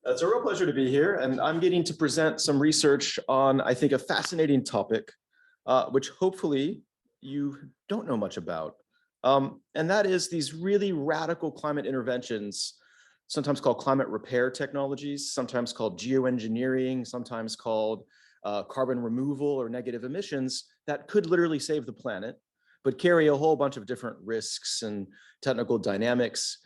It's a real pleasure to be here, and I'm getting to present some research on, I think, a fascinating topic, which hopefully you don't know much about. And that is these really radical climate interventions, sometimes called climate repair technologies, sometimes called geoengineering, sometimes called carbon removal or negative emissions that could literally save the planet, but carry a whole bunch of different risks and technical dynamics.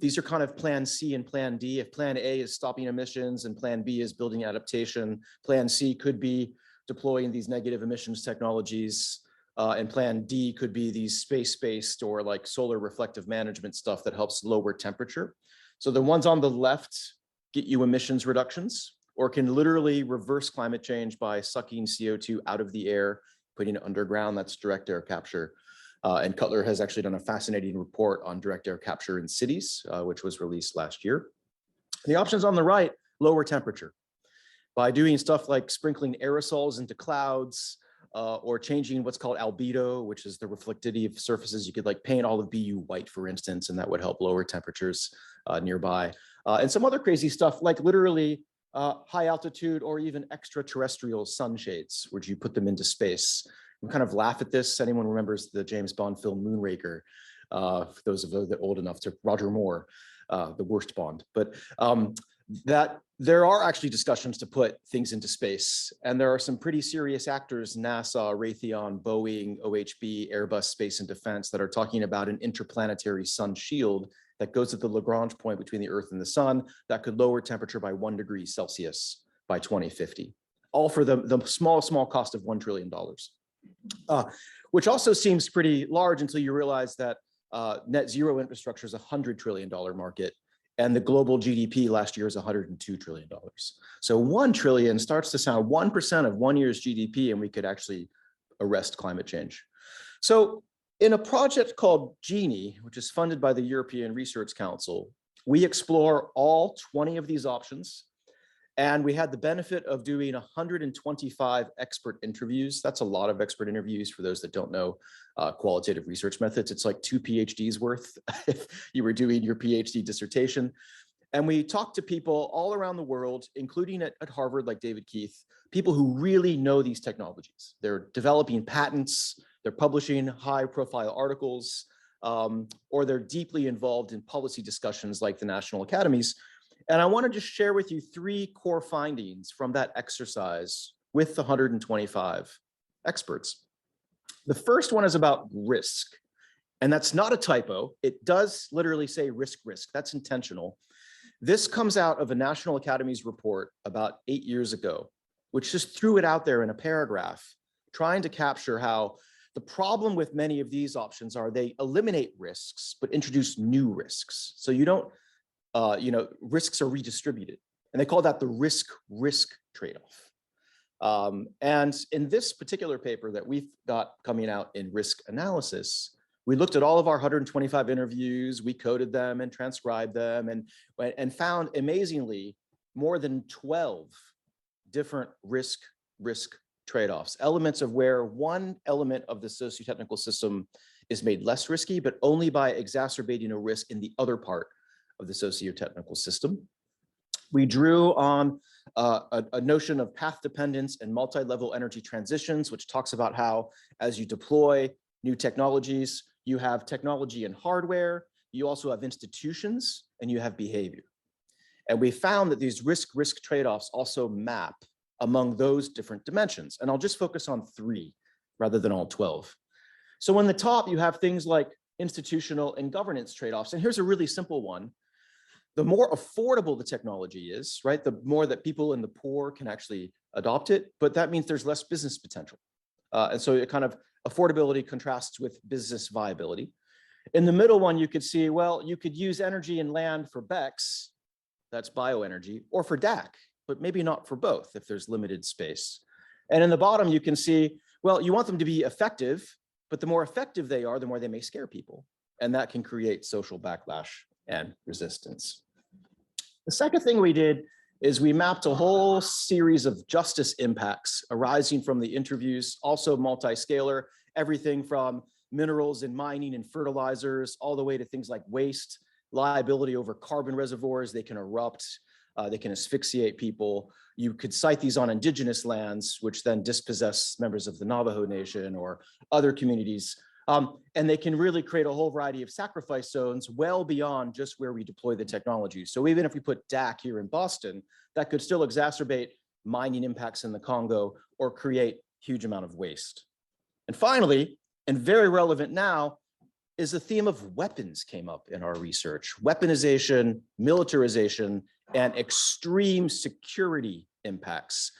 These are kind of plan C and plan D. If plan A is stopping emissions and plan B is building adaptation, plan C could be deploying these negative emissions technologies. And plan D could be these space-based or like solar reflective management stuff that helps lower temperature. So the ones on the left get you emissions reductions or can literally reverse climate change by sucking CO2 out of the air, putting it underground. That's direct air capture. And Cutler has actually done a fascinating report on direct air capture in cities, which was released last year. The options on the right, lower temperature. By doing stuff like sprinkling aerosols into clouds, or changing what's called albedo, which is the reflectivity of surfaces. You could like paint all of BU white, for instance, and that would help lower temperatures nearby. And some other crazy stuff like literally high altitude or even extraterrestrial sunshades, where you put them into space. We kind of laugh at this. Anyone remembers the James Bond film Moonraker? For those of those that are old enough, to Roger Moore, the worst Bond. But that there are actually discussions to put things into space. And there are some pretty serious actors, NASA, Raytheon, Boeing, OHB, Airbus Space and Defense, that are talking about an interplanetary sun shield that goes at the Lagrange point between the Earth and the sun that could lower temperature by 1 degree Celsius by 2050, all for the small cost of $1 trillion. Which also seems pretty large until you realize that net zero infrastructure is a $100 trillion market. And the global GDP last year is $102 trillion. So 1 trillion starts to sound 1% of 1 year's GDP, and we could actually arrest climate change. So in a project called GENIE, which is funded by the European Research Council, we explore all 20 of these options. And we had the benefit of doing 125 expert interviews. That's a lot of expert interviews for those that don't know qualitative research methods. It's like 2 PhDs worth if you were doing your PhD dissertation. And we talked to people all around the world, including at Harvard, like David Keith, people who really know these technologies. They're developing patents, they're publishing high profile articles, or they're deeply involved in policy discussions like the national academies. And I want to just share with you 3 core findings from that exercise with the 125 experts. The first one is about risk. And that's not a typo. It does literally say risk. That's intentional. This comes out of a National Academies report about 8 years ago, which just threw it out there in a paragraph, trying to capture how the problem with many of these options are they eliminate risks, but introduce new risks. So you don't risks are redistributed, and they call that the risk trade-off. And in this particular paper that we've got coming out in risk analysis, we looked at all of our 125 interviews, we coded them and transcribed them, and found amazingly more than 12 different risk trade-offs, elements of where one element of the socio-technical system is made less risky, but only by exacerbating a risk in the other part of the socio-technical system. We drew on a notion of path dependence and multi-level energy transitions, which talks about how as you deploy new technologies, you have technology and hardware, you also have institutions, and you have behavior. And we found that these risk trade-offs also map among those different dimensions. And I'll just focus on 3 rather than all 12. So on the top, you have things like institutional and governance trade-offs. And here's a really simple one. The more affordable the technology is, right, the more that people in the poor can actually adopt it, but that means there's less business potential. And so it kind of affordability contrasts with business viability. In the middle one, you could see, well, you could use energy and land for BECCS, that's bioenergy, or for DAC, but maybe not for both if there's limited space. And in the bottom, you can see, well, you want them to be effective, but the more effective they are, the more they may scare people. And that can create social backlash and resistance. The second thing we did is we mapped a whole series of justice impacts arising from the interviews, also multi-scalar, everything from minerals and mining and fertilizers, all the way to things like waste, liability over carbon reservoirs, they can erupt, They can asphyxiate people. You could cite these on indigenous lands, which then dispossess members of the Navajo Nation or other communities. And they can really create a whole variety of sacrifice zones well beyond just where we deploy the technology. So even if we put DAC here in Boston, that could still exacerbate mining impacts in the Congo or create huge amount of waste. And finally, and very relevant now, is the theme of weapons came up in our research. Weaponization, militarization, and extreme security impacts,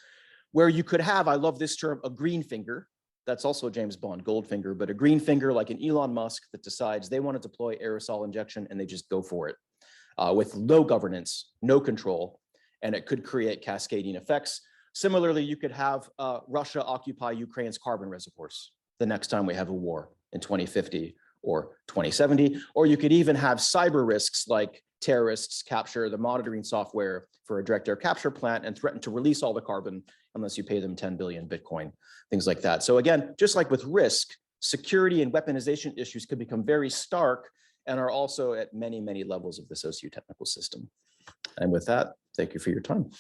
where you could have, I love this term, a green finger. That's also James Bond, Goldfinger, but a green finger like an Elon Musk that decides they want to deploy aerosol injection and they just go for it with no governance, no control, and it could create cascading effects. Similarly, you could have Russia occupy Ukraine's carbon reservoirs the next time we have a war in 2050 or 2070, or you could even have cyber risks like terrorists capture the monitoring software for a direct air capture plant and threaten to release all the carbon unless you pay them 10 billion Bitcoin, things like that. So again, just like with risk, security and weaponization issues could become very stark and are also at many, many levels of the socio-technical system. And with that, thank you for your time.